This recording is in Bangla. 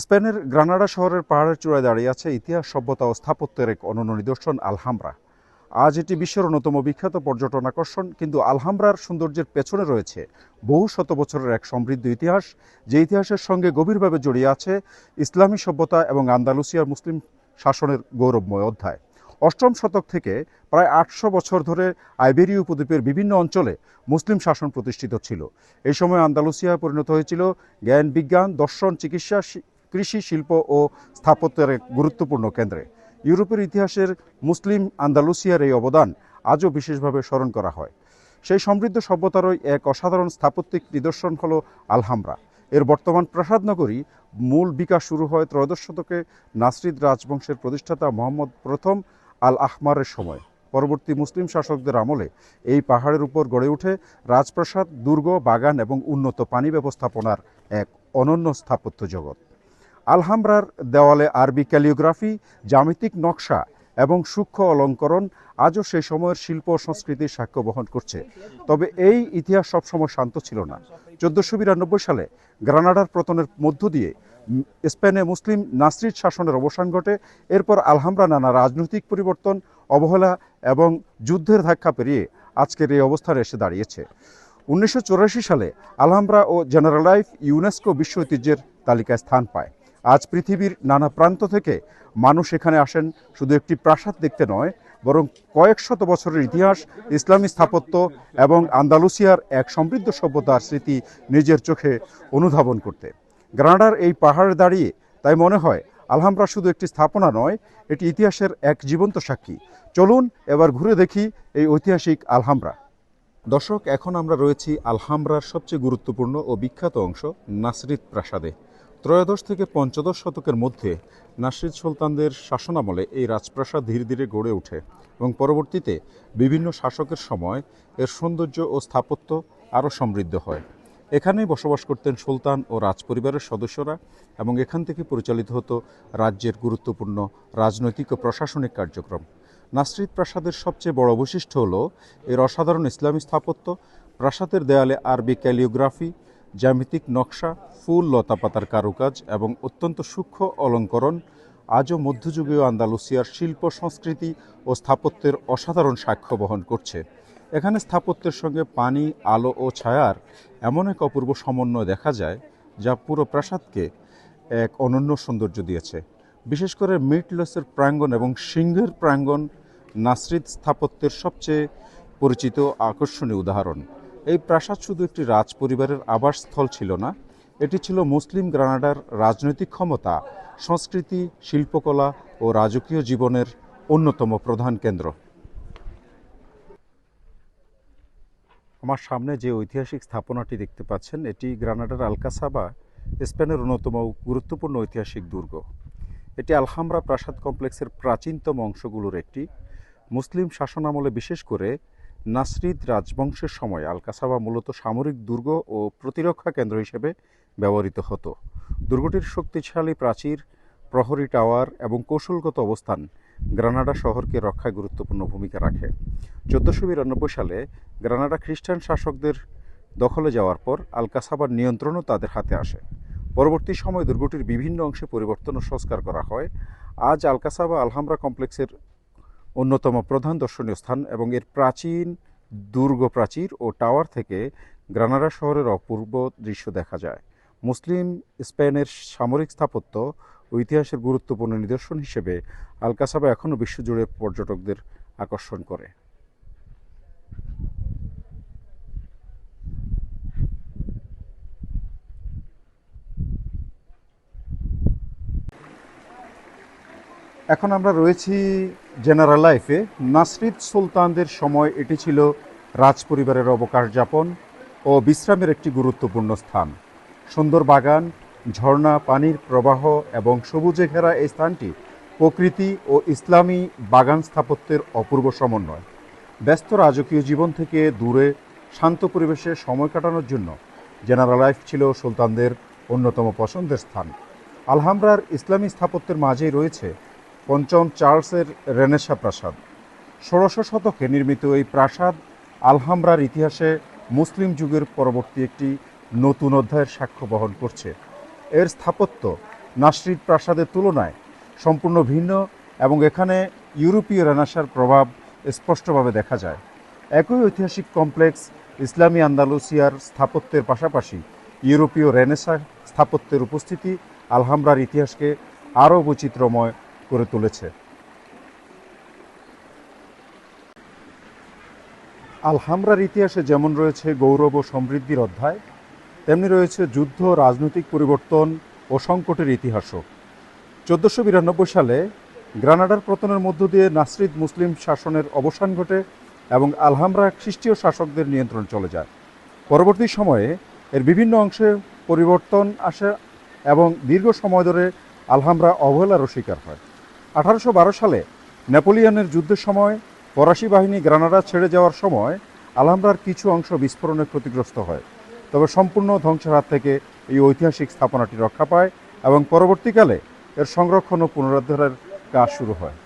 স্পেনের গ্রানাডা শহরের পাহাড়ের চূড়ায় দাঁড়িয়ে আছে ইতিহাস, সভ্যতা ও স্থাপত্যের এক অনন্য নিদর্শন আলহামরা। আজ এটি বিশ্বের অন্যতম বিখ্যাত পর্যটন আকর্ষণ, কিন্তু আলহামরার সৌন্দর্যের পেছনে রয়েছে বহু শত বছরের এক সমৃদ্ধ ইতিহাস, যে ইতিহাসের সঙ্গে গভীরভাবে জড়িয়ে আছে ইসলামী সভ্যতা এবং আন্দালুসিয়ার মুসলিম শাসনের গৌরবময় অধ্যায়। অষ্টম শতক থেকে প্রায় ৮০০ বছর ধরে আইবেরীয় উপদ্বীপের বিভিন্ন অঞ্চলে মুসলিম শাসন প্রতিষ্ঠিত ছিল। এই সময় আন্দালুসিয়া পরিণত হয়েছিল জ্ঞান, বিজ্ঞান, দর্শন, চিকিৎসা, কৃষি, শিল্প ও স্থাপত্যের এক গুরুত্বপূর্ণ কেন্দ্রে। ইউরোপের ইতিহাসের মুসলিম আন্দালুসিয়ার এই অবদান আজও বিশেষভাবে স্মরণ করা হয়। সেই সমৃদ্ধ সভ্যতারই এক অসাধারণ স্থাপত্যিক নিদর্শন হল আলহামরা। এর বর্তমান প্রাসাদ নগরী মূল বিকাশ শুরু হয় ত্রয়োদশ শতকে নাসরিদ রাজবংশের প্রতিষ্ঠাতা মোহাম্মদ প্রথম আল আহমারের সময়। পরবর্তী মুসলিম শাসকদের আমলে এই পাহাড়ের উপর গড়ে ওঠে রাজপ্রাসাদ, দুর্গ, বাগান এবং উন্নত পানি ব্যবস্থাপনার এক অনন্য স্থাপত্য জগৎ। আলহামরার দেওয়ালে আরবি ক্যালিওগ্রাফি, জ্যামিতিক নকশা এবং সূক্ষ্ম অলঙ্করণ আজও সেই সময়ের শিল্প ও সংস্কৃতির সাক্ষ্য বহন করছে। তবে এই ইতিহাস সবসময় শান্ত ছিল না। 1492 সালে গ্রানাডার পতনের মধ্য দিয়ে স্পেনে মুসলিম নাসরিদ শাসনের অবসান ঘটে। এরপর আলহামরা নানা রাজনৈতিক পরিবর্তন, অবহেলা এবং যুদ্ধের ধাক্কা পেরিয়ে আজকের এই অবস্থানে এসে দাঁড়িয়েছে। 1984 সালে আলহামরা ও জেনারেলাইফ ইউনেস্কো বিশ্ব ঐতিহ্যের তালিকায় স্থান পায়। আজ পৃথিবীর নানা প্রান্ত থেকে মানুষ এখানে আসেন শুধু একটি প্রাসাদ দেখতে নয়, বরং কয়েক শত বছরের ইতিহাস, ইসলামী স্থাপত্য এবং আন্দালুসিয়ার এক সমৃদ্ধ সভ্যতার স্মৃতি নিজের চোখে অনুধাবন করতে। গ্রানাডার এই পাহাড়ে দাঁড়িয়ে তাই মনে হয় আলহামরা শুধু একটি স্থাপনা নয়, এটি ইতিহাসের এক জীবন্ত সাক্ষী। চলুন এবার ঘুরে দেখি এই ঐতিহাসিক আলহামরা। দর্শক, এখন আমরা রয়েছি আলহামরার সবচেয়ে গুরুত্বপূর্ণ ও বিখ্যাত অংশ নাসরিদ প্রাসাদে। ত্রয়োদশ থেকে পঞ্চদশ শতকের মধ্যে নাসরিদ সুলতানদের শাসনামলে এই রাজপ্রাসাদ ধীরে ধীরে গড়ে ওঠে এবং পরবর্তীতে বিভিন্ন শাসকের সময় এর সৌন্দর্য ও স্থাপত্য আরও সমৃদ্ধ হয়। এখানেই বসবাস করতেন সুলতান ও রাজপরিবারের সদস্যরা এবং এখান থেকে পরিচালিত হতো রাজ্যের গুরুত্বপূর্ণ রাজনৈতিক ও প্রশাসনিক কার্যক্রম। নাসরিদ প্রাসাদের সবচেয়ে বড় বৈশিষ্ট্য হল এর অসাধারণ ইসলামী স্থাপত্য। প্রাসাদের দেয়ালে আরবি ক্যালিওগ্রাফি, জ্যামিতিক নকশা, ফুল, লতাপাতার কারুকাজ এবং অত্যন্ত সূক্ষ্ম অলঙ্করণ আজও মধ্যযুগীয় আন্দালুসিয়ার শিল্প, সংস্কৃতি ও স্থাপত্যের অসাধারণ সাক্ষ্য বহন করছে। এখানে স্থাপত্যের সঙ্গে পানি, আলো ও ছায়ার এমন এক অপূর্ব সমন্বয় দেখা যায়, যা পুরো প্রাসাদকে এক অনন্য সৌন্দর্য দিয়েছে। বিশেষ করে মিটলসের প্রাঙ্গণ এবং সিংহের প্রাঙ্গণ নাসরিদ স্থাপত্যের সবচেয়ে পরিচিত আকর্ষণীয় উদাহরণ। এই প্রাসাদ শুধু একটি রাজপরিবারের আবাসস্থল ছিল না, এটি ছিল মুসলিম গ্রানাডার রাজনৈতিক ক্ষমতা, সংস্কৃতি, শিল্পকলা ও রাজকীয় জীবনের অন্যতম প্রধান কেন্দ্র। আমার সামনে যে ঐতিহাসিক স্থাপনাটি দেখতে পাচ্ছেন, এটি গ্রানাডার আলকাসাবা, স্পেনের অন্যতম গুরুত্বপূর্ণ ঐতিহাসিক দুর্গ। এটি আলহামরা প্রাসাদ কমপ্লেক্সের প্রাচীনতম অংশগুলোর একটি। মুসলিম শাসনামলে, বিশেষ করে নাসরিদ রাজবংশের সময়, আলকাসাবা মূলত সামরিক দুর্গ ও প্রতিরক্ষা কেন্দ্র হিসেবে ব্যবহৃত হতো। দুর্গটির শক্তিশালী প্রাচীর, প্রহরী টাওয়ার এবং কৌশলগত অবস্থান গ্রানাডা শহরকে রক্ষায় গুরুত্বপূর্ণ ভূমিকা রাখে। 1492 সালে গ্রানাডা খ্রিস্টান শাসকদের দখলে যাওয়ার পর আলকাসাবার নিয়ন্ত্রণও তাদের হাতে আসে। পরবর্তী সময়ে দুর্গটির বিভিন্ন অংশে পরিবর্তন ও সংস্কার করা হয়। আজ আলকাসাবা আলহামরা কমপ্লেক্সের অন্যতম প্রধান দর্শনীয় স্থান এবং এর প্রাচীন দুর্গ প্রাচীর ও টাওয়ার থেকে গ্রানাডা শহরের অপূর্ব দৃশ্য দেখা যায়। মুসলিম স্পেনের সামরিক স্থাপত্য ও ইতিহাসের গুরুত্বপূর্ণ নিদর্শন হিসেবে আলকাসাবা এখনও বিশ্বজুড়ে পর্যটকদের আকর্ষণ করে। এখন আমরা রয়েছি জেনারেলাইফে। নাসরিদ সুলতানদের সময় এটি ছিল রাজপরিবারের অবকাশ যাপন ও বিশ্রামের একটি গুরুত্বপূর্ণ স্থান। সুন্দর বাগান, ঝর্ণা, পানির প্রবাহ এবং সবুজে ঘেরা এই স্থানটি প্রকৃতি ও ইসলামী বাগান স্থাপত্যের অপূর্ব সমন্বয়। ব্যস্ত রাজকীয় জীবন থেকে দূরে শান্ত পরিবেশে সময় কাটানোর জন্য জেনারেলাইফ ছিল সুলতানদের অন্যতম পছন্দের স্থান। আলহামরার ইসলামী স্থাপত্যের মাঝেই রয়েছে পঞ্চম চার্লসের রেনেসাঁ প্রাসাদ। 16শ শতকে নির্মিত এই প্রাসাদ আলহামরার ইতিহাসে মুসলিম যুগের পরবর্তী একটি নতুন অধ্যায়ের সাক্ষ্য বহন করছে। এর স্থাপত্য নাসরিদ প্রাসাদের তুলনায় সম্পূর্ণ ভিন্ন এবং এখানে ইউরোপীয় রেনেসাঁর প্রভাব স্পষ্টভাবে দেখা যায়। একই ঐতিহাসিক কমপ্লেক্স ইসলামী আন্দালুসিয়ার স্থাপত্যের পাশাপাশি ইউরোপীয় রেনেসাঁ স্থাপত্যের উপস্থিতি আলহামরার ইতিহাসকে আরও বৈচিত্র্যময় করে তুলেছে। আলহামরার ইতিহাসে যেমন রয়েছে গৌরব ও সমৃদ্ধির অধ্যায়, তেমনি রয়েছে যুদ্ধ, রাজনৈতিক পরিবর্তন ও সংকটের ইতিহাসও। 1492 সালে গ্রানাডার পতনের মধ্য দিয়ে নাসরিদ মুসলিম শাসনের অবসান ঘটে এবং আলহামরা খ্রিস্টীয় শাসকদের নিয়ন্ত্রণ চলে যায়। পরবর্তী সময়ে এর বিভিন্ন অংশে পরিবর্তন আসে এবং দীর্ঘ সময় ধরে আলহামরা অবহেলারও শিকার হয়। 1812 সালে নেপোলিয়নের যুদ্ধের সময় ফরাসি বাহিনী গ্রানাডা ছেড়ে যাওয়ার সময় আলহামরার কিছু অংশ বিস্ফোরণে ক্ষতিগ্রস্ত হয়, তবে সম্পূর্ণ ধ্বংসের হাত থেকে এই ঐতিহাসিক স্থাপনাটি রক্ষা পায় এবং পরবর্তীকালে এর সংরক্ষণ ও পুনরুদ্ধারের কাজ শুরু হয়।